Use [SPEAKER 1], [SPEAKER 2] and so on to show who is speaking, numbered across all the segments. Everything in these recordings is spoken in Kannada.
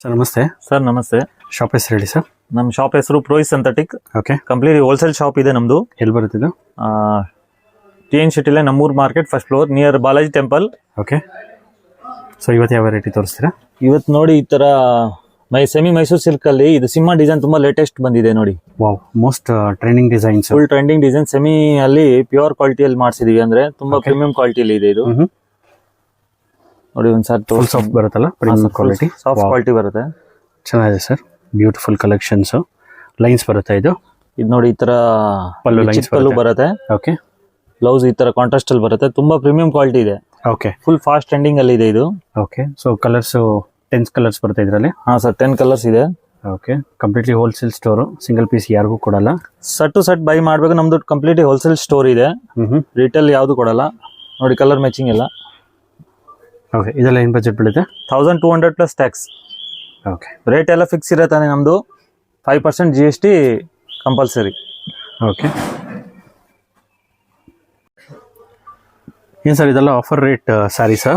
[SPEAKER 1] ಸರ್ ನಮಸ್ತೆ.
[SPEAKER 2] ಸರ್ ನಮಸ್ತೆ.
[SPEAKER 1] ಶಾಪ್ ಹೆಸರು ಹೇಳಿ ಸರ್.
[SPEAKER 2] ನಮ್ಮ ಶಾಪ್ ಹೆಸರು ಪ್ರೋಯಿ synthetic.
[SPEAKER 1] Okay.
[SPEAKER 2] Complete wholesale shop ಇದೆ ನಮ್ದು.
[SPEAKER 1] ಎಲ್ಲಿ ಬರುತ್ತಿದ್ದು?
[SPEAKER 2] TN ಸಿಟಿಲೆ ನಮ್ಮೂರು market first floor near Balaji temple.
[SPEAKER 1] Okay. So ಇವತ್ತು ಯಾವ ವೆರೈಟಿ ತೋರಿಸ್ತೀರಾ?
[SPEAKER 2] ಇವತ್ತು ನೋಡಿ ಈ ತರ ಸೆಮಿ ಮೈಸೂರು ಸಿಲ್ಕ್ ಅಲ್ಲಿ ಇದು ಸಿಂಹ ಡಿಸೈನ್ ತುಂಬಾ ಲೇಟೆಸ್ಟ್ ಬಂದಿದೆ ನೋಡಿ.
[SPEAKER 1] Wow, most trending designs.
[SPEAKER 2] Full trending design semi ಅಲ್ಲಿ ಪ್ಯೂರ್ ಕ್ವಾಲಿಟಿಯಲ್ಲಿ ಮಾಡಿಸಿದೀವಿ, ಅಂದ್ರೆ ತುಂಬಾ ಪ್ರೀಮಿಯಂ ಕ್ವಾಲಿಟಿಯಲ್ಲಿ ಇದೆ ಇದು. ನೋಡಿ ಒಂದ್ಸಾರಿ
[SPEAKER 1] ಫುಲ್ ಸಾಫ್ಟ್ ಬರುತ್ತಲ್ಲ, ಪ್ರೀಮಿಯಂ ಕ್ವಾಲಿಟಿ,
[SPEAKER 2] ಸಾಫ್ಟ್ ಕ್ವಾಲಿಟಿ ಬರುತ್ತೆ.
[SPEAKER 1] ಚೆನ್ನಾಗಿದೆ ಸರ್. Beautiful collections. ಲೈನ್ಸ್ ಬರುತ್ತೆ ಇದು
[SPEAKER 2] ನೋಡಿ. ಈ ತರ
[SPEAKER 1] ಪಲ್ಲು ಲೈನ್ಸ್
[SPEAKER 2] ಬರುತ್ತೆ.
[SPEAKER 1] ಓಕೆ.
[SPEAKER 2] ಬ್ಲೌಸ್ ಈ ತರ ಕಾಂಟ್ರಾಸ್ಟ್ ಅಲ್ಲಿ ಬರುತ್ತೆ. ತುಂಬಾ ಪ್ರೀಮಿಯಂ ಕ್ವಾಲಿಟಿ ಇದೆ.
[SPEAKER 1] ಓಕೆ.
[SPEAKER 2] ಫುಲ್ ಫಾಸ್ಟ್ ಟ್ರೆಂಡಿಂಗ್ ಅಲ್ಲಿ ಇದೆ ಇದು.
[SPEAKER 1] ಓಕೆ. ಸೊ ಕಲರ್ಸ್ 10 ಕಲರ್ಸ್ ಬರುತ್ತೆ ಇದರಲ್ಲಿ.
[SPEAKER 2] ಹಾ ಸರ್, 10 ಕಲರ್ಸ್ ಇದೆ.
[SPEAKER 1] Okay. Completely wholesale store, single piece ಯಾರಿಗೂ ಕೊಡಲ್ಲ.
[SPEAKER 2] ಸೆಟ್ ಟು ಸೆಟ್ ಬೈ ಮಾಡ್ಬೇಕು. ನಮ್ದು ಕಂಪ್ಲೀಟ್ ಹೋಲ್ಸೇಲ್ ಸ್ಟೋರ್ ಇದೆ. ರಿಟೇಲ್ ಯಾವ್ದು ಕೊಡಲ್ಲ. ನೋಡಿ ಕಲರ್ ಮ್ಯಾಚಿಂಗ್ ಎಲ್ಲ.
[SPEAKER 1] ಓಕೆ. ಇದೆಲ್ಲ ಏನು ಬಜೆಟ್ ಬೀಳುತ್ತೆ?
[SPEAKER 2] 1200 ಪ್ಲಸ್ ಟ್ಯಾಕ್ಸ್.
[SPEAKER 1] ಓಕೆ.
[SPEAKER 2] ರೇಟ್ ಎಲ್ಲ ಫಿಕ್ಸ್ ಇರತ್ತೆ ನಮ್ದು. 5% GST ಕಂಪಲ್ಸರಿ.
[SPEAKER 1] ಓಕೆ. ಏನು ಸರ್ ಇದೆಲ್ಲ ಆಫರ್ ರೇಟ್ ಸ್ಯಾರೀಸಾ?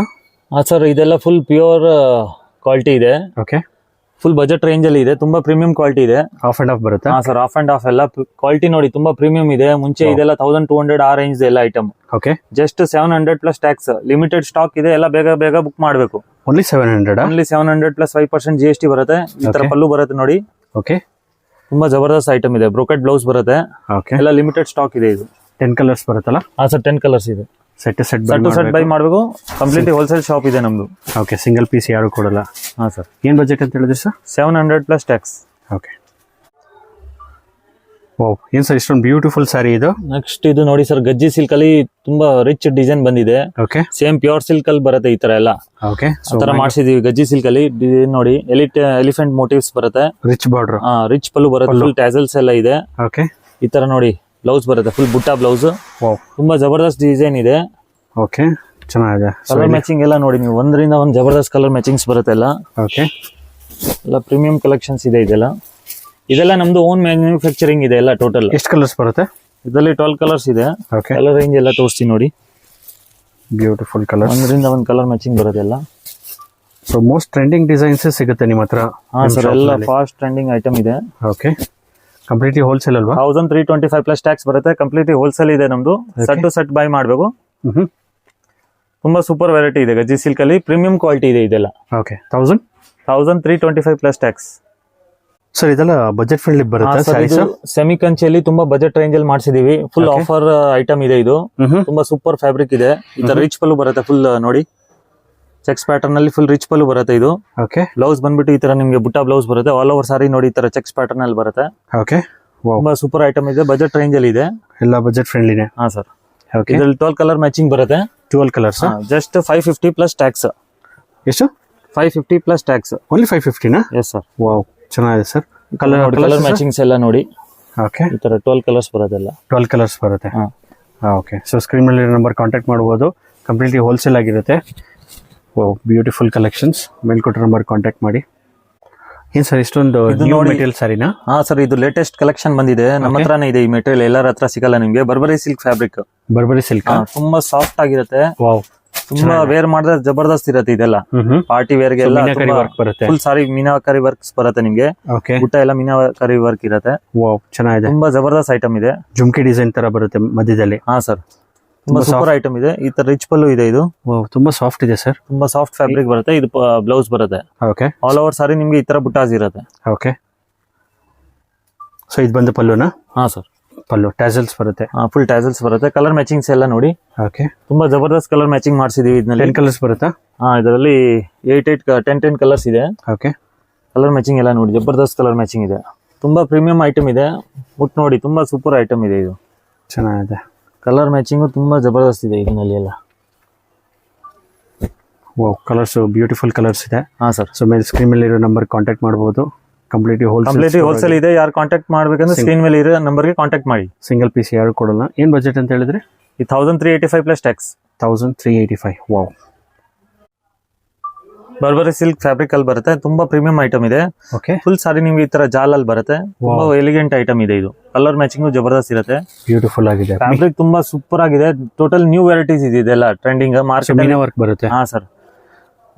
[SPEAKER 2] ಹಾಂ ಸರ್, ಇದೆಲ್ಲ ಫುಲ್ ಪ್ಯೂರ್ ಕ್ವಾಲಿಟಿ ಇದೆ.
[SPEAKER 1] ಓಕೆ.
[SPEAKER 2] ಫುಲ್ ಬಜೆಟ್ ರೇಂಜ್ ಅಲ್ಲಿ ಇದೆ. ತುಂಬಾ ಪ್ರೀಮಿಯಂ ಕ್ವಾಲಿಟಿ ಇದೆ.
[SPEAKER 1] ಆಫ್ ಅಂಡ್ ಆಫ್ ಬರುತ್ತೆ?
[SPEAKER 2] ಹಾಂ ಸರ್, ಆಫ್ ಅಂಡ್ ಆಫ್ ಎಲ್ಲ ಕ್ವಾಲಿಟಿ ನೋಡಿ ತುಂಬಾ ಪ್ರೀಮಿಯಂ ಇದೆ. ಮುಂಚೆ ಇದೆಲ್ಲ 1200 ಆ ರೇಂಜ್ ಎಲ್ಲ item.
[SPEAKER 1] Okay.
[SPEAKER 2] Just 700 plus tax. Limited stock ಇದೆ, ಎಲ್ಲ ಬೇಗ ಬೇಗ ಬುಕ್ ಮಾಡಬೇಕು.
[SPEAKER 1] ಓನ್ಲಿ 700?
[SPEAKER 2] ಓನ್ಲಿ 700 ಪ್ಲಸ್ 5% GST ಬರುತ್ತೆ. ಈ ತರ ಪಲ್ಲು ಬರುತ್ತೆ ನೋಡಿ.
[SPEAKER 1] ಓಕೆ.
[SPEAKER 2] ತುಂಬಾ ಜಬರ್ದಸ್ತ್ ಐಟಮ್ ಇದೆ. ಬ್ರೋಕೆಟ್ ಬ್ಲೌಸ್ ಬರುತ್ತೆ.
[SPEAKER 1] ಓಕೆ.
[SPEAKER 2] ಎಲ್ಲ ಲಿಮಿಟೆಡ್ ಸ್ಟಾಕ್ ಇದೆ ಇದು.
[SPEAKER 1] 10 ಕಲರ್ಸ್ ಬರುತ್ತಲ್ಲ?
[SPEAKER 2] ಹಾಂ ಸರ್, 10 ಕಲರ್ಸ್ ಇದೆ.
[SPEAKER 1] ಸೆಟ್ ಟು ಸೆಟ್
[SPEAKER 2] ಬೈ ಮಾಡಬೇಕು. ಕಂಪ್ಲೀಟ್ ಹೋಲ್ಸೇಲ್ ಶಾಪ್ ಇದೆ ನಮ್ದು.
[SPEAKER 1] ಓಕೆ. ಸಿಂಗಲ್ ಪೀಸ್ ಯಾರು ಕೊಡಲ್ಲ?
[SPEAKER 2] ಹಾಂ ಸರ್.
[SPEAKER 1] ಏನು ಬಜೆಟ್ ಅಂತ ಹೇಳಿದ್ರಿ sir?
[SPEAKER 2] 700 plus tax.
[SPEAKER 1] Okay. Wow, ಏನು ಸರ್ ಇಷ್ಟೊಂದು ಬ್ಯೂಟಿಫುಲ್ ಸ್ಯಾರಿ ಇದು?
[SPEAKER 2] ನೆಕ್ಸ್ಟ್ ಇದು ನೋಡಿ ಸರ್, ಗಜ್ಜಿ ಸಿಲ್ಕ್ ಅಲ್ಲಿ ತುಂಬಾ ರಿಚ್ ಡಿಸೈನ್ ಬಂದಿದೆ.
[SPEAKER 1] ಓಕೆ.
[SPEAKER 2] ಸೇಮ್ ಪ್ಯೂರ್ ಸಿಲ್ಕ್ ಅಲ್ಲಿ ಬರುತ್ತೆ ಈ ತರ ಎಲ್ಲ.
[SPEAKER 1] ಓಕೆ.
[SPEAKER 2] ಆ ತರ ಮಾಡಿಸಿದೀವಿ ಗಜ್ಜಿ ಸಿಲ್ಕ್ ಅಲ್ಲಿ. ನೋಡಿ ಎಲಿಫೆಂಟ್ ಮೋಟಿವ್ಸ್ ಬರುತ್ತೆ.
[SPEAKER 1] Rich border.
[SPEAKER 2] ರಿಚ್ ಪಲ್ಲು ಬರುತ್ತೆ. ಫುಲ್ ಟ್ಯಾಸಲ್ಸ್ ಎಲ್ಲ ಇದೆ.
[SPEAKER 1] ಓಕೆ.
[SPEAKER 2] ಈ ತರ ನೋಡಿ ಬ್ಲೌಸ್ ಬರುತ್ತೆ. ಫುಲ್ ಬುಟ್ಟ ಬ್ಲೌಸ್.
[SPEAKER 1] ವಾವ್,
[SPEAKER 2] ತುಂಬಾ ಜಬರ್ದಸ್ತ್ ಡಿಸೈನ್ ಇದೆ.
[SPEAKER 1] ಓಕೆ. ಚೆನ್ನಾಗಿದೆ.
[SPEAKER 2] ಕಲರ್ ಮ್ಯಾಚಿಂಗ್ ಎಲ್ಲ ನೋಡಿ ನೀವು, ಒಂದರಿಂದ ಒಂದು ಜಬರ್ದಸ್ತ್ ಕಲರ್ ಮ್ಯಾಚಿಂಗ್ಸ್ ಬರುತ್ತೆ ಎಲ್ಲ.
[SPEAKER 1] ಓಕೆ.
[SPEAKER 2] ಎಲ್ಲ ಪ್ರೀಮಿಯಂ ಕಲೆಕ್ಷನ್ಸ್ ಇದೆ ಇದೆಲ್ಲ ನಮ್ದು ಓನ್ ಮ್ಯಾನುಫ್ಯಾಕ್ಚರಿಂಗ್ ಇದೆ ಎಲ್ಲ ಟೋಟಲ್.
[SPEAKER 1] ಎಷ್ಟು ಕಲರ್ಸ್ ಬರುತ್ತೆ
[SPEAKER 2] ಇದರಲ್ಲಿ? 12 ಕಲರ್ಸ್ ಇದೆ.
[SPEAKER 1] ಓಕೆ.
[SPEAKER 2] ಕಲರ್ ರೇಂಜ್ ಎಲ್ಲ ತೋರಿಸ್ತೀನಿ ನೋಡಿ.
[SPEAKER 1] ಬ್ಯೂಟಿಫುಲ್ ಕಲರ್,
[SPEAKER 2] ಒಂದರಿಂದ ಒಂದು ಕಲರ್ ಮ್ಯಾಚಿಂಗ್ ಬರುತ್ತೆ ಎಲ್ಲ.
[SPEAKER 1] ಸೊ ಮೋಸ್ಟ್ ಟ್ರೆಂಡಿಂಗ್ ಡಿಸೈನ್ಸ್ ಸಿಗುತ್ತೆ ನಿಮ್ಮ ಹತ್ರ?
[SPEAKER 2] ಹಾ ಸರ್, ಎಲ್ಲ ಫಾಸ್ಟ್ ಟ್ರೆಂಡಿಂಗ್ ಐಟಮ್ ಇದೆ.
[SPEAKER 1] ಓಕೆ. ಕಂಪ್ಲೀಟ್ಲಿ ಹೋಲ್ಸೇಲ್ ಅಲ್ವಾ?
[SPEAKER 2] 1325 ಪ್ಲಸ್ ಟ್ಯಾಕ್ಸ್ ಬರುತ್ತೆ. ಕಂಪ್ಲೀಟ್ಲಿ ಹೋಲ್ಸೇಲ್ ಇದೆ ನಮ್ದು. ಸೆಟ್ ಟು ಸೆಟ್ ಬೈ ಮಾಡಬೇಕು. ತುಂಬಾ ಸೂಪರ್ ವೆರೈಟಿ ಇದೆ ಗಜ್ಜಿ ಸಿಲ್ಕ್ ಅಲ್ಲಿ. ಪ್ರೀಮಿಯಂ ಕ್ವಾಲಿಟಿ ಇದೆ ಇದೆಲ್ಲ.
[SPEAKER 1] ಓಕೆ. 1325
[SPEAKER 2] plus tax.
[SPEAKER 1] ಸರ್ ಇದೆಲ್ಲ ಬಜೆಟ್ ಫ್ರೆಂಡ್ಲಿ ಬರುತ್ತೆ?
[SPEAKER 2] ಸೆಮಿ ಕಂಚಿಯಲ್ಲಿ ತುಂಬಾ ಬಜೆಟ್ ರೇಂಜ್ ಅಲ್ಲಿ ಮಾಡಿಸಿದೀವಿ. ಫುಲ್ ಆಫರ್ ಐಟಮ್ ಇದೆ ಇದು. ತುಂಬಾ ಸೂಪರ್ ಫ್ಯಾಬ್ರಿಕ್ ಇದೆ. ಈ ತರ ರಿಚ್ ಪಲ್ಲು ಬರುತ್ತೆ. ಫುಲ್ ನೋಡಿ ಚೆಕ್ಸ್ ಪ್ಯಾಟರ್ನ್ ಅಲ್ಲಿ ಫುಲ್ ರಿಚ್ ಪಲ್ಲು ಬರುತ್ತೆ ಇದು.
[SPEAKER 1] ಓಕೆ.
[SPEAKER 2] ಬ್ಲೌಸ್ ಬಂದ್ಬಿಟ್ಟು ಈ ತರ ನಿಮ್ಗೆ ಬುಟ್ಟ ಬ್ಲೌಸ್ ಬರುತ್ತೆ. ಆಲ್ ಓವರ್ ಸಾರಿ ನೋಡಿ ಈ ತರ ಚೆಕ್ಸ್ ಪ್ಯಾಟರ್ನ್ ಅಲ್ಲಿ ಬರುತ್ತೆ.
[SPEAKER 1] ಓಕೆ.
[SPEAKER 2] ತುಂಬಾ ಸೂಪರ್ ಐಟಮ್ ಇದೆ. ಬಜೆಟ್ ರೇಂಜ್ ಅಲ್ಲಿ ಇದೆ.
[SPEAKER 1] ಎಲ್ಲ ಬಜೆಟ್ ಫ್ರೆಂಡ್ಲಿನೇ?
[SPEAKER 2] ಹಾ ಸರ್.
[SPEAKER 1] ಓಕೆ.
[SPEAKER 2] ಇದರಲ್ಲಿ 12 ಕಲರ್ ಮ್ಯಾಚಿಂಗ್ ಬರುತ್ತೆ.
[SPEAKER 1] 12 ಕಲರ್ಸ್?
[SPEAKER 2] Just 550 plus tax.
[SPEAKER 1] ಎಷ್ಟು?
[SPEAKER 2] 550 ಪ್ಲಸ್ ಟ್ಯಾಕ್ಸ್.
[SPEAKER 1] ಓನ್ಲಿ 550 ನಾ?
[SPEAKER 2] Yes sir.
[SPEAKER 1] ವಾವ್, ಚೆನ್ನಾಗಿದೆ ಸರ್.
[SPEAKER 2] ಕಲರ್ ಮ್ಯಾಚಿಂಗ್ಸ್ ಎಲ್ಲ ನೋಡಿ.
[SPEAKER 1] ಓಕೆ.
[SPEAKER 2] ಈ ತರ 12 ಕಲರ್ಸ್ ಬರೋದೆಲ್ಲ.
[SPEAKER 1] 12 ಕಲರ್ಸ್ ಬರುತ್ತೆ. ಓಕೆ. ಸೊ ಸ್ಕ್ರೀನ್ ಮೇಲೆ ನಂಬರ್ ಕಾಂಟ್ಯಾಕ್ಟ್ ಮಾಡಬಹುದು. ಕಂಪ್ಲೀಟ್ಲಿ ಹೋಲ್ಸೇಲ್ ಆಗಿರುತ್ತೆ. Wow, beautiful collections. ಮೇಲ್ಕೊಟ್ಟ ನಂಬರ್ ಕಾಂಟ್ಯಾಕ್ಟ್ ಮಾಡಿ. ಏನ್ ಸರ್ ಇಷ್ಟೊಂದು ನ್ಯೂ ಮೆಟೀರಿಯಲ್ ಸಾರಿನಾ?
[SPEAKER 2] ಹಾ ಸರ್, ಇದು ಲೇಟೆಸ್ಟ್ ಕಲೆಕ್ಷನ್ ಬಂದಿದೆ. ನಮ್ಮ ಹತ್ರನೇ ಇದೆ ಈ ಮೆಟೀರಿಯಲ್. ಎಲ್ಲರ ಹತ್ರ ಸಿಗಲ್ಲ ನಿಮ್ಗೆ. ಬರ್ಬರಿ ಸಿಲ್ಕ್ ಫ್ಯಾಬ್ರಿಕ್.
[SPEAKER 1] ಬರ್ಬರಿ ಸಿಲ್ಕ್
[SPEAKER 2] ತುಂಬಾ ಸಾಫ್ಟ್ ಆಗಿರುತ್ತೆ.
[SPEAKER 1] ವಾವ್,
[SPEAKER 2] ತುಂಬಾ ವೇರ್ ಮಾಡಿದ್ರೆ ಜಬರ್ದಸ್ತ್ ಇರತ್ತೆ ಇದೆಲ್ಲ. ಪಾರ್ಟಿ ವೇರ್ ಗೆ
[SPEAKER 1] ವರ್ಕ್ ಬರುತ್ತೆ.
[SPEAKER 2] ಫುಲ್ ಸಾರಿ ಮೀನಾಕರಿ ವರ್ಕ್ಸ್ ಬರುತ್ತೆ ನಿಮ್ಗೆ.
[SPEAKER 1] ಓಕೆ.
[SPEAKER 2] ಊಟ ಎಲ್ಲ ಮೀನಾಕರಿ ವರ್ಕ್ ಇರುತ್ತೆ.
[SPEAKER 1] ವಾವ್, ಚೆನ್ನಾಗಿದೆ.
[SPEAKER 2] ತುಂಬಾ ಜಬರ್ದಸ್ತ್ ಐಟಮ್ ಇದೆ.
[SPEAKER 1] ಜುಮ್ಕಿ ಡಿಸೈನ್ ತರ ಬರುತ್ತೆ ಮಧ್ಯದಲ್ಲಿ.
[SPEAKER 2] ಹಾ ಸರ್, ತುಂಬಾ ಸೂಪರ್ ಐಟಮ್ ಇದೆ. ಈ ತರ ರಿಚ್ ಪಲ್ಲು ಇದೆ ಇದು.
[SPEAKER 1] ತುಂಬಾ ಸಾಫ್ಟ್ ಇದೆ ಸರ್.
[SPEAKER 2] ತುಂಬಾ ಸಾಫ್ಟ್ ಫ್ಯಾಬ್ರಿಕ್ ಬರುತ್ತೆ. ಇದು ಬ್ಲೌಸ್ ಬರುತ್ತೆ.
[SPEAKER 1] ಓಕೆ.
[SPEAKER 2] ಆಲ್ ಓವರ್ ಸಾರಿ ನಿಮ್ಗೆ ಈ ತರ ಬುಟ್ಟಾಸ್ ಇರುತ್ತೆ.
[SPEAKER 1] ಓಕೆ. ಸೊ ಇದು ಬಂದು ಪಲ್ಲುನಾ?
[SPEAKER 2] ಹಾ ಸರ್,
[SPEAKER 1] ಪಲ್ಲು ಟ್ಯಾಸಲ್ಸ್ ಬರುತ್ತೆ.
[SPEAKER 2] ಫುಲ್ ಟ್ಯಾಸಲ್ಸ್ ಬರುತ್ತೆ. ಕಲರ್ ಮ್ಯಾಚಿಂಗ್ಸ್ ಎಲ್ಲ ನೋಡಿ.
[SPEAKER 1] ಓಕೆ.
[SPEAKER 2] ತುಂಬಾ ಜಬರ್ದಸ್ತ್ ಕಲರ್ ಮ್ಯಾಚಿಂಗ್ ಮಾಡಿಸಿದೀವಿ ಇದರಲ್ಲಿ.
[SPEAKER 1] 10 ಕಲರ್ಸ್ ಬರುತ್ತಾ?
[SPEAKER 2] ಇದರಲ್ಲಿ 10 ಕಲರ್ಸ್ ಇದೆ.
[SPEAKER 1] ಓಕೆ.
[SPEAKER 2] ಕಲರ್ ಮ್ಯಾಚಿಂಗ್ ಎಲ್ಲ ನೋಡಿ, ಜಬರ್ದಸ್ತ್ ಕಲರ್ ಮ್ಯಾಚಿಂಗ್ ಇದೆ. ತುಂಬಾ ಪ್ರೀಮಿಯಂ ಐಟಮ್ ಇದೆ. ಮುಟ್ ನೋಡಿ, ತುಂಬಾ ಸೂಪರ್ ಐಟಮ್ ಇದೆ ಇದು.
[SPEAKER 1] ಚೆನ್ನಾಗಿದೆ.
[SPEAKER 2] ಕಲರ್ ಮ್ಯಾಚಿಂಗು ತುಂಬಾ ಜಬರ್ದಸ್ತ್ ಇದೆ ಇದರಲ್ಲಿ ಎಲ್ಲ.
[SPEAKER 1] ವಾವ್, ಕಲರ್ಸ್ ಬ್ಯೂಟಿಫುಲ್ ಕಲರ್ಸ್ ಇದೆ.
[SPEAKER 2] ಹಾ ಸರ್.
[SPEAKER 1] ಸೊ ಮೇಲೆ ಸ್ಕ್ರೀನ್ ಮೇಲೆ ಇರೋ ನಂಬರ್ ಕಾಂಟ್ಯಾಕ್ಟ್ ಮಾಡಬಹುದು. ಕಂಪ್ಲೀಟ್ಲಿ
[SPEAKER 2] ಹೋಲ್ಸೇಲ್ ಇದೆ. ಯಾರು ಕಾಂಟ್ಯಾಕ್ಟ್ ಮಾಡ್ಬೇಕಂದ್ರೆ ಸ್ಕ್ರೀನ್ ಮೇಲೆ ಇರೋ ನಂಬರ್ಗೆ ಕಾಂಟ್ಯಾಕ್ಟ್ ಮಾಡಿ.
[SPEAKER 1] ಸಿಂಗಲ್ ಪೀಸ್ ಯಾರು ಕೊಡಲ್ಲ. ಏನ್ ಬಜೆಟ್ ಅಂತ ಹೇಳಿದ್ರೆ?
[SPEAKER 2] ಈ 1385 plus tax.
[SPEAKER 1] 1385. Wow.
[SPEAKER 2] Burberry silk fabric ಅಲ್ಲಿ ಬರುತ್ತೆ. ತುಂಬಾ ಪ್ರೀಮಿಯಂ ಐಟಮ್ ಇದೆ.
[SPEAKER 1] ಓಕೆ.
[SPEAKER 2] ಫುಲ್ ಸಾರಿ ನಿಮ್ಗೆ ಈ ತರ ಜಾಲ್ ಅಲ್ಲಿ ಬರುತ್ತೆ. ತುಂಬಾ ಎಲಿಗೆಂಟ್ ಐಟಮ್ ಇದೆ ಇದು. ಕಲರ್ ಮ್ಯಾಚಿಂಗ್ ಜಬರ್ದಸ್ತ್ ಇರುತ್ತೆ.
[SPEAKER 1] ಬ್ಯೂಟಿಫುಲ್ ಆಗಿದೆ.
[SPEAKER 2] ಫ್ಯಾಬ್ರಿಕ್ ತುಂಬಾ ಸೂಪರ್ ಆಗಿದೆ. ಟೋಟಲ್ ನ್ಯೂ ವೆರೈಟೀಸ್ ಇದೆ ಇದೆಲ್ಲ ಟ್ರೆಂಡಿಂಗ್ ಮಾರ್ಕೆಟ್.
[SPEAKER 1] ಮೀನಾ ವರ್ಕ್ ಬರುತ್ತೆ.
[SPEAKER 2] ಹಾ ಸರ್.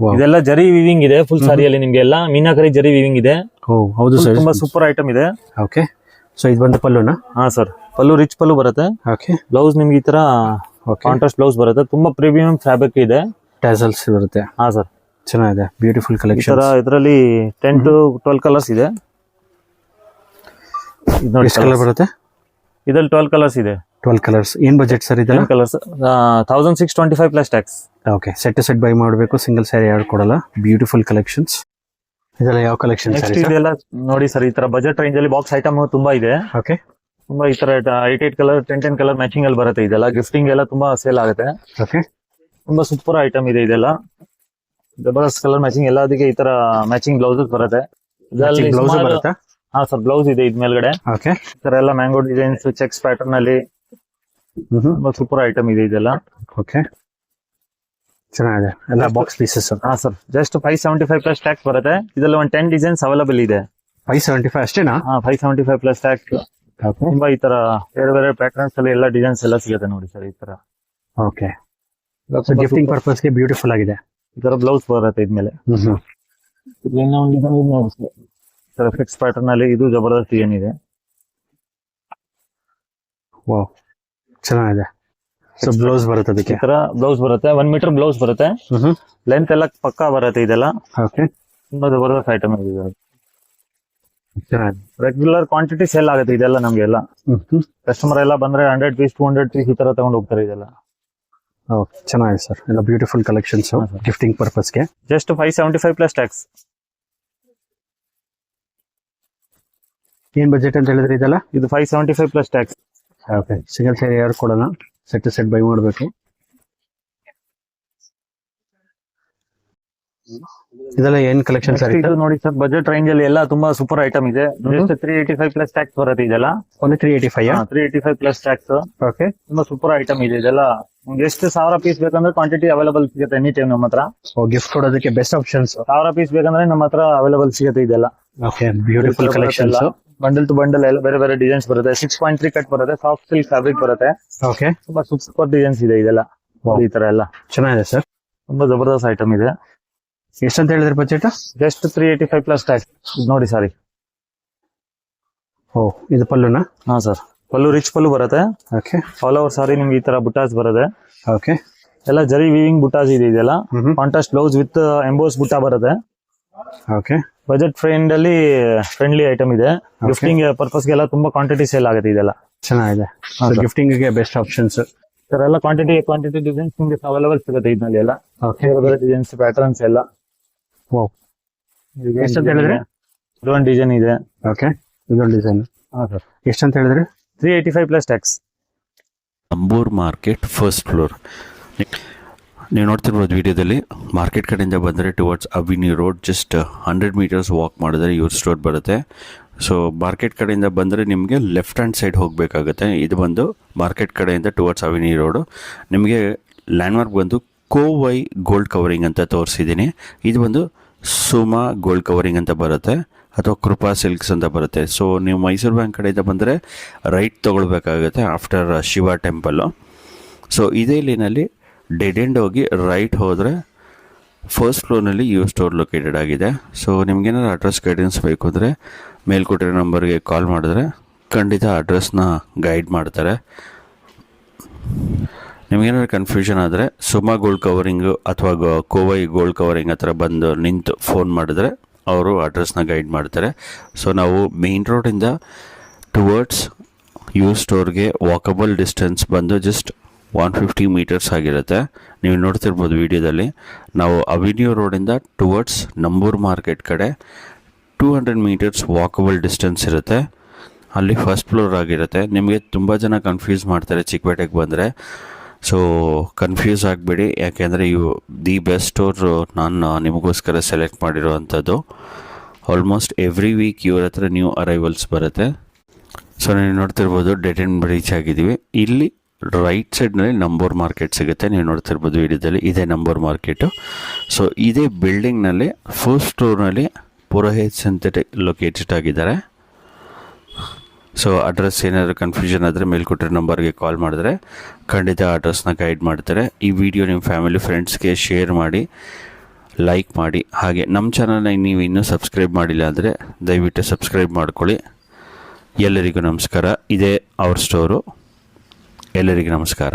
[SPEAKER 1] Wow.
[SPEAKER 2] ಇದೆಲ್ಲ ಜರಿ ವಿವಿಂಗ್ ಇದೆ ಫುಲ್ ಸಾರಿಯಲ್ಲಿ ನಿಮ್ಗೆ ಎಲ್ಲ ಮೀನಾಕರಿ ಜರಿ ವಿವಿಂಗ್ ಇದೆ.
[SPEAKER 1] ಓ ಹೌದು ಸರ್.
[SPEAKER 2] ತುಂಬಾ ಸೂಪರ್ ಐಟಮ್ ಇದೆ.
[SPEAKER 1] ಓಕೆ, ಸೊ ಇದು ಬಂದು ಪಲ್ಲುನಾ?
[SPEAKER 2] ಹಾ ಸರ್, ಪಲ್ಲು ರಿಚ್ ಪಲ್ಲು ಬರುತ್ತೆ.
[SPEAKER 1] ಓಕೆ,
[SPEAKER 2] ಬ್ಲೌಸ್ ನಿಮ್ಗೆ ಈ ತರ
[SPEAKER 1] ಓಕೆ,
[SPEAKER 2] ಕಾಂಟ್ರಾಸ್ಟ್ ಬ್ಲೌಸ್ ಬರುತ್ತೆ. ತುಂಬಾ ಪ್ರೀಮಿಯಂ ಫ್ಯಾಬ್ರಿಕ್ ಇದೆ.
[SPEAKER 1] ಟ್ಯಾಸಲ್ಸ್ ಬರುತ್ತೆ.
[SPEAKER 2] ಹಾ ಸರ್,
[SPEAKER 1] ಚೆನ್ನಾಗಿದೆ, ಬ್ಯೂಟಿಫುಲ್
[SPEAKER 2] ಈ
[SPEAKER 1] ಕಲೆಕ್ಷನ್.
[SPEAKER 2] ತರ ಇದರಲ್ಲಿ 10 to 12 ಕಲರ್ಸ್ ಇದೆ.
[SPEAKER 1] ಎಷ್ಟು ಕಲರ್ ಬರುತ್ತೆ?
[SPEAKER 2] ಇದ್ರಲ್ಲಿ 12 ಕಲರ್ಸ್ ಇದೆ.
[SPEAKER 1] 12 ಕಲರ್ಸ್. ಏನ್ ಬಜೆಟ್ ಸರ್ ಇದೆಲ್ಲ?
[SPEAKER 2] 10 colours 1625 plus tax.
[SPEAKER 1] Okay, set to set buy ಮಾಡಬೇಕು, ಸಿಂಗಲ್ ಸ್ಯಾರಿ ಯಾರು ಕೊಡಲ್ಲ. Beautiful collections. ಇದೆಲ್ಲ ಯಾವ ಕಲೆಕ್ಷನ್
[SPEAKER 2] ನೆಕ್ಸ್ಟ್
[SPEAKER 1] ಸರ್?
[SPEAKER 2] ಇದೆಲ್ಲ ನೋಡಿ ಸರ್, ಈ ತರ ಬಜೆಟ್ ರೇಂಜ್ ಅಲ್ಲಿ ಬಾಕ್ಸ್ ಐಟಮ್ ತುಂಬಾ ಇದೆ.
[SPEAKER 1] ಓಕೆ,
[SPEAKER 2] ತುಂಬಾ ಈ ತರ 8 ಕಲರ್ 10 ಕಲರ್ ಮ್ಯಾಚಿಂಗ್ ಅಲ್ಲಿ ಬರುತ್ತೆ. ಇದೆಲ್ಲ ಗಿಫ್ಟಿಂಗ್ ಎಲ್ಲ ತುಂಬಾ ಸೇಲ್ ಆಗುತ್ತೆ.
[SPEAKER 1] ಓಕೆ,
[SPEAKER 2] ತುಂಬಾ ಸೂಪರ್ ಐಟಮ್ ಇದೆ. ಇದೆಲ್ಲ ಜಬರ್ದಸ್ತ್ ಕಲರ್ ಮ್ಯಾಚಿಂಗ್ ಎಲ್ಲದಕ್ಕೆ ಈ ತರ ಮ್ಯಾಚಿಂಗ್ ಬ್ಲೌಸಸ್ ಬರುತ್ತೆ. ಇದರಲ್ಲಿ
[SPEAKER 1] ಬ್ಲೌಸ್
[SPEAKER 2] ಸುಮಾರು-
[SPEAKER 1] ಬರುತ್ತಾ?
[SPEAKER 2] ಹಾ ಸರ್, ಬ್ಲೌಸ್ ಇದೆ ಇದ್ ಮೇಲ್ಗಡೆ.
[SPEAKER 1] ಓಕೆ,
[SPEAKER 2] ಈ ತರ ಎಲ್ಲ ಮ್ಯಾಂಗೋ ಡಿಸೈನ್ಸ್ ಚೆಕ್ಸ್ ಪ್ಯಾಟರ್ನ್ ಅಲ್ಲಿ ತುಂಬಾ ಸೂಪರ್ ಐಟಮ್ ಇದೆ ಇದೆಲ್ಲ.
[SPEAKER 1] ಓಕೆ, ಚೆನ್ನಾಗಿದೆ. ಎಲ್ಲ ಬಾಕ್ಸ್ ಪೀಸಸ್.
[SPEAKER 2] ಹಾ ಸರ್, ಜಸ್ಟ್ 575 ಪ್ಲಸ್ ಟ್ಯಾಕ್ಸ್ ಬರುತ್ತೆ. ಇದರಲ್ಲಿ ಒಂದು 10 ಡಿಸೈನ್ಸ್ ಅವೈಲೇಬಲ್ ಇದೆ.
[SPEAKER 1] 575 ಅಷ್ಟೇನಾ?
[SPEAKER 2] ಹಾ, 575 ಪ್ಲಸ್ ಟ್ಯಾಕ್ಸ್.
[SPEAKER 1] ಓಕೆ,
[SPEAKER 2] ತುಂಬಾ ಈ ತರ ಬೇರೆ ಬೇರೆ ಪ್ಯಾಟರ್ನ್ಸ್ ಅಲ್ಲಿ ಎಲ್ಲ ಡಿಸೈನ್ಸ್ ಎಲ್ಲ ಸಿಗುತ್ತೆ ನೋಡಿ ಸರ್. ಈ ತರ
[SPEAKER 1] ಓಕೆ, ಗಿಫ್ಟಿಂಗ್ ಪರ್ಪಸ್ ಗೆ ಬ್ಯೂಟಿಫುಲ್ ಆಗಿದೆ.
[SPEAKER 2] ಈ ತರ ಬ್ಲೌಸ್ ಬರುತ್ತೆ ಇದ್ಮೇಲೆ. ಫಿಕ್ಸ್ ಪ್ಯಾಟರ್ನ್ ಅಲ್ಲಿ ಇದು ಜಬರ್ದಸ್ತ್ ಏನಿದೆ.
[SPEAKER 1] ವಾವ್, ಚೆನ್ನಾಗಿದೆ. ಸೊ ಬ್ಲೌಸ್ ಬರುತ್ತೆ ಅದಕ್ಕೆ.
[SPEAKER 2] ಈ ತರ ಬ್ಲೌಸ್ ಬರುತ್ತೆ. 1 ಮೀಟರ್ ಬ್ಲೌಸ್ ಬರುತ್ತೆ. ಲೆಂತ್ ಎಲ್ಲ ಪಕ್ಕಾ ಬರುತ್ತೆ ಇದೆಲ್ಲ.
[SPEAKER 1] ಓಕೆ,
[SPEAKER 2] ತುಂಬಾ ಜಬರ್ದಸ್ತ್ ಐಟಮ್ ಇದೆ.
[SPEAKER 1] ಚೆನ್ನಾಗಿದೆ.
[SPEAKER 2] ರೆಗ್ಯುಲರ್ ಕ್ವಾಂಟಿಟಿ ಸೇಲ್ ಆಗುತ್ತೆ ಇದೆಲ್ಲ ನಮ್ಗೆಲ್ಲ. ಕಸ್ಟಮರ್ ಎಲ್ಲ ಬಂದ್ರೆ 100 ಪೀಸ್ 200 ಪೀಸ್ ಈ ತರ ತಗೊಂಡು ಹೋಗ್ತಾರೆ ಇದೆಲ್ಲ.
[SPEAKER 1] ಓಕೆ, ಚೆನ್ನಾಗಿದೆ ಸರ್. ಎಲ್ಲ ಬ್ಯೂಟಿಫುಲ್ ಕಲೆಕ್ಷನ್ಸ್ ಗಿಫ್ಟಿಂಗ್ ಪರ್ಪಸ್ಗೆ.
[SPEAKER 2] Just 575 plus tax.
[SPEAKER 1] ಏನ್ ಬಜೆಟ್ ಅಂತ ಹೇಳಿದ್ರೆ ಇದೆಲ್ಲ?
[SPEAKER 2] ಇದು 575 plus tax.
[SPEAKER 1] Okay, single sari ಯಾರು ಕೊಡೋಣ, ಸೆಟ್ ಟು ಸೆಟ್ ಬೈ ಮಾಡಬೇಕು. ಇದೆಲ್ಲ ಏನ್ ಕಲೆಕ್ಷನ್ ಸರ್?
[SPEAKER 2] ಇದು ನೋಡಿ ಸರ್, ಬಜೆಟ್ ರೇಂಜ್ ಅಲ್ಲಿ ಎಲ್ಲ ತುಂಬಾ ಸೂಪರ್ ಐಟಮ್ ಇದೆ. ಜಸ್ಟ್ 385 ಪ್ಲಸ್ ಟ್ಯಾಕ್ಸ್ ಬರುತ್ತೆ ಇದೆಲ್ಲ.
[SPEAKER 1] ಓನ್ಲಿ 385?
[SPEAKER 2] 385 plus tax.
[SPEAKER 1] ಓಕೆ,
[SPEAKER 2] ತುಂಬಾ ಸೂಪರ್ ಐಟಮ್ ಇದೆ ಇದೆಲ್ಲ. ನಿಮ್ಗೆ ಎಷ್ಟು 1000 ಪೀಸ್ ಬೇಕಂದ್ರೆ ಕ್ವಾಂಟಿಟಿ ಅವೈಲೇಬಲ್ ಸಿಗುತ್ತೆ ಎನಿ ಟೈಮ್ ನಮ್ಮ ಹತ್ರ.
[SPEAKER 1] ಗಿಫ್ಟ್ ಕೊಡೋದಕ್ಕೆ ಬೆಸ್ಟ್ ಆಪ್ಷನ್ಸ್.
[SPEAKER 2] 1000 ಪೀಸ್ ಬೇಕಂದ್ರೆ ನಮ್ಮ ಹತ್ರ ಅವೈಲೇಬಲ್ ಸಿಗುತ್ತೆ ಇದೆಲ್ಲ.
[SPEAKER 1] Okay, beautiful collections.
[SPEAKER 2] Bundle to bundle ಎಲ್ಲ ಬೇರೆ ಬೇರೆ ಡಿಸೈನ್ಸ್ ಬರುತ್ತೆ. 6.3 ಕಟ್ ಬರುತ್ತೆ. ಸಾಫ್ಟ್ ಸಿಲ್ಕ್ ಫ್ಯಾಬ್ರಿಕ್ ಬರುತ್ತೆ.
[SPEAKER 1] ಓಕೆ,
[SPEAKER 2] ತುಂಬಾ ಸೂಪರ್ ಡಿಸೈನ್ಸ್ ಇದೆ ಇದೆಲ್ಲ. ಈ ತರ ಎಲ್ಲ
[SPEAKER 1] ಚೆನ್ನಾಗಿದೆ ಸರ್.
[SPEAKER 2] ತುಂಬಾ ಜಬರ್ದಸ್ತ್ ಐಟಮ್ ಇದೆ.
[SPEAKER 1] ಎಷ್ಟಂತ ಹೇಳಿದ್ರೆ ಬಜೆಟ್?
[SPEAKER 2] Just 385 plus tax. ನೋಡಿ ಸಾರಿ.
[SPEAKER 1] ಓ, ಇದು ಪಲ್ಲುನಾ?
[SPEAKER 2] ಹಾ ಸರ್, ಪಲ್ಲು ರಿಚ್ ಪಲ್ಲು ಬರುತ್ತೆ.
[SPEAKER 1] ಓಕೆ,
[SPEAKER 2] ಆಲ್ ಓವರ್ ಸಾರಿ ನಿಮ್ಗೆ ಈ ತರ ಬುಟಾಸ್ ಬರುತ್ತೆ.
[SPEAKER 1] ಓಕೆ,
[SPEAKER 2] ಎಲ್ಲ ಜರಿ ವೀವಿಂಗ್ ಬುಟಾಸ್ ಇದೆ ಇದೆಲ್ಲ. ಕಾಂಟ್ರಾಸ್ಟ್ ಬ್ಲೌಸ್ ವಿತ್ ಎಂಬೋಸ್ ಬುಟಾ ಬರುತ್ತೆ.
[SPEAKER 1] ಓಕೆ,
[SPEAKER 2] ಬಜೆಟ್ ಫ್ರೆಂಡ್ಲಿ ಐಟಮ್ ಇದೆ. ಗಿಫ್ಟಿಂಗ್ ಪರ್ಪಸ್ ಗೆಲ್ಲ ತುಂಬಾ ಕ್ವಾಂಟಿಟಿ ಸೇಲ್ ಆಗುತ್ತೆ ಇದೆಲ್ಲ.
[SPEAKER 1] ಚೆನ್ನಾಗಿದೆ. ಗಿಫ್ಟಿಂಗ್ ಗೆ ಬೆಸ್ಟ್ ಆಪ್ಷನ್ಸ್.
[SPEAKER 2] ಸರ್ ಎಲ್ಲ ಕ್ವಾಂಟಿಟಿ ಡಿಸೈನ್ಸ್ ನಿಮ್ಗೆ ಅವೈಲೇಬಲ್ ಸಿಗುತ್ತೆ ಇದರಲ್ಲಿ ಎಲ್ಲ.
[SPEAKER 1] ಓಕೆ,
[SPEAKER 2] ಬೇರೆ ಬೇರೆ ಡಿಸೈನ್ಸ್ ಪ್ಯಾಟರ್ನ್ಸ್ ಎಲ್ಲ.
[SPEAKER 1] ವಾವ್, ಎಷ್ಟಂತ ಹೇಳಿದ್ರೆ?
[SPEAKER 2] ಇದೊಂದು ಡಿಸೈನ್ ಇದೆ.
[SPEAKER 1] ಓಕೆ, ಇದೊಂದು ಡಿಸೈನ್.
[SPEAKER 2] ಹಾ ಸರ್,
[SPEAKER 1] ಎಷ್ಟಂತ ಹೇಳಿದ್ರೆ?
[SPEAKER 2] 385 plus tax.
[SPEAKER 3] Ambur market first floor. ನೀವು ನೋಡ್ತಿರ್ಬೋದು ವಿಡಿಯೋದಲ್ಲಿ. ಮಾರ್ಕೆಟ್ ಕಡೆಯಿಂದ ಬಂದರೆ towards avenue road just 100 metres walk ಮಾಡಿದ್ರೆ ಇವ್ರ ಸ್ಟೋರ್ ಬರುತ್ತೆ. ಸೊ ಮಾರ್ಕೆಟ್ ಕಡೆಯಿಂದ ಬಂದರೆ ನಿಮಗೆ ಲೆಫ್ಟ್ ಹ್ಯಾಂಡ್ ಸೈಡ್ ಹೋಗಬೇಕಾಗುತ್ತೆ. ಇದು ಬಂದು ಮಾರ್ಕೆಟ್ ಕಡೆಯಿಂದ ಟುವರ್ಡ್ಸ್ ಅವಿನ್ಯೂ ರೋಡು. ನಿಮಗೆ ಲ್ಯಾಂಡ್ಮಾರ್ಕ್ ಬಂದು ಕೋವೈ ಗೋಲ್ಡ್ ಕವರಿಂಗ್ ಅಂತ ತೋರಿಸಿದ್ದೀನಿ. ಇದು ಬಂದು ಸುಮಾ ಗೋಲ್ಡ್ ಕವರಿಂಗ್ ಅಂತ ಬರುತ್ತೆ, ಅಥವಾ ಕೃಪಾ ಸಿಲ್ಕ್ಸ್ ಅಂತ ಬರುತ್ತೆ. ಸೊ ನೀವು ಮೈಸೂರು ಬ್ಯಾಂಕ್ ಕಡೆಯಿಂದ ಬಂದರೆ ರೈಟ್ ತೊಗೊಳ್ಬೇಕಾಗುತ್ತೆ ಆಫ್ಟರ್ ಶಿವ ಟೆಂಪಲ್ಲು. ಸೊ ಇದೇ ಲೈನಲ್ಲಿ ಡೆಡ್ ಎಂಡ್ ಹೋಗಿ ರೈಟ್ ಹೋದರೆ ಫಸ್ಟ್ ಫ್ಲೋರ್ನಲ್ಲಿ ಯು ಸ್ಟೋರ್ ಲೊಕೇಟೆಡ್ ಆಗಿದೆ. ಸೊ ನಿಮ್ಗೇನಾದ್ರು ಅಡ್ರೆಸ್ ಗೈಡೆನ್ಸ್ ಬೇಕು ಅಂದರೆ ಮೇಲ್ಕೊಟ್ಟಿರೋ ನಂಬರ್ಗೆ ಕಾಲ್ ಮಾಡಿದ್ರೆ ಖಂಡಿತ ಅಡ್ರೆಸ್ನ ಗೈಡ್ ಮಾಡ್ತಾರೆ. ನಿಮಗೇನಾದ್ರು ಕನ್ಫ್ಯೂಷನ್ ಆದರೆ ಸುಮಾ ಗೋಲ್ಡ್ ಕವರಿಂಗು ಅಥವಾ ಕೋವೈ ಗೋಲ್ಡ್ ಕವರಿಂಗ್ ಹತ್ರ ಬಂದು ನಿಂತು ಫೋನ್ ಮಾಡಿದ್ರೆ ಅವರು ಅಡ್ರೆಸ್ನ ಗೈಡ್ ಮಾಡ್ತಾರೆ. ಸೊ ನಾವು ಮೇನ್ ರೋಡಿಂದ ಟುವರ್ಡ್ಸ್ ಯು ಸ್ಟೋರ್ಗೆ ವಾಕಬಲ್ ಡಿಸ್ಟೆನ್ಸ್ ಬಂದು ಜಸ್ಟ್ 150 ಮೀಟರ್ಸ್ ಆಗಿರುತ್ತೆ. ನೀವು ನೋಡ್ತಿರ್ಬೋದು ವಿಡಿಯೋದಲ್ಲಿ. ನಾವು ಅವಿನ್ಯೂ ರೋಡಿಂದ ಟುವರ್ಡ್ಸ್ ನಂಬೂರ್ ಮಾರ್ಕೆಟ್ ಕಡೆ 200 ಮೀಟರ್ಸ್ ವಾಕಬಲ್ ಡಿಸ್ಟೆನ್ಸ್ ಇರುತ್ತೆ. ಅಲ್ಲಿ ಫಸ್ಟ್ ಫ್ಲೋರ್ ಆಗಿರುತ್ತೆ. ನಿಮಗೆ ತುಂಬ ಜನ ಕನ್ಫ್ಯೂಸ್ ಮಾಡ್ತಾರೆ ಚಿಕ್ಕಪೇಟೆಗೆ ಬಂದರೆ. ಸೊ ಕನ್ಫ್ಯೂಸ್ ಆಗಬೇಡಿ, ಯಾಕೆಂದರೆ ಇವು ದಿ ಬೆಸ್ಟ್ ಸ್ಟೋರ್ ನಾನು ನಿಮಗೋಸ್ಕರ ಸೆಲೆಕ್ಟ್ ಮಾಡಿರೋವಂಥದ್ದು. ಆಲ್ಮೋಸ್ಟ್ ಎವ್ರಿ ವೀಕ್ ಇವ್ರ ಹತ್ರ ನ್ಯೂ ಅರೈವಲ್ಸ್ ಬರುತ್ತೆ. ಸೊ ನೀವು ನೋಡ್ತಿರ್ಬೋದು ಡೆಡ್ ಎಂಡ್ ರೀಚ್ ಆಗಿದ್ದೀವಿ. ಇಲ್ಲಿ ರೈಟ್ ಸೈಡ್ನಲ್ಲಿ ನಂಬೂರ್ ಮಾರ್ಕೆಟ್ ಸಿಗುತ್ತೆ. ನೀವು ನೋಡ್ತಿರ್ಬೋದು ವಿಡಿಯೋದಲ್ಲಿ ಇದೇ ನಂಬೂರ್ ಮಾರ್ಕೆಟು. ಸೊ ಇದೇ ಬಿಲ್ಡಿಂಗ್ನಲ್ಲಿ ಫಸ್ಟ್ ಫ್ಲೋರ್ನಲ್ಲಿ ಪುರೋಹಿತ್ ಸಿಂಥೆಟಿಕ್ ಲೊಕೇಟೆಡ್ ಆಗಿದ್ದಾರೆ. ಸೊ ಅಡ್ರೆಸ್ ಏನಾದರೂ ಕನ್ಫ್ಯೂಷನ್ ಆದರೆ ಮೇಲ್ಕೊಟ್ಟಿರೋ ನಂಬರ್ಗೆ ಕಾಲ್ ಮಾಡಿದ್ರೆ ಖಂಡಿತ ಅಡ್ರೆಸ್ನ ಗೈಡ್ ಮಾಡ್ತಾರೆ. ಈ ವಿಡಿಯೋ ನಿಮ್ಮ ಫ್ಯಾಮಿಲಿ ಫ್ರೆಂಡ್ಸ್ಗೆ ಶೇರ್ ಮಾಡಿ. ಲೈಕ್ ಮಾಡಿ. ಹಾಗೆ ನಮ್ಮ ಚಾನಲ್ನ ನೀವು ಇನ್ನೂ ಸಬ್ಸ್ಕ್ರೈಬ್ ಮಾಡಿಲ್ಲ ಅಂದರೆ ದಯವಿಟ್ಟು ಸಬ್ಸ್ಕ್ರೈಬ್ ಮಾಡ್ಕೊಳ್ಳಿ. ಎಲ್ಲರಿಗೂ ನಮಸ್ಕಾರ. ಇದೇ ಅವ್ರ ಸ್ಟೋರು. ಎಲ್ಲರಿಗೂ ನಮಸ್ಕಾರ.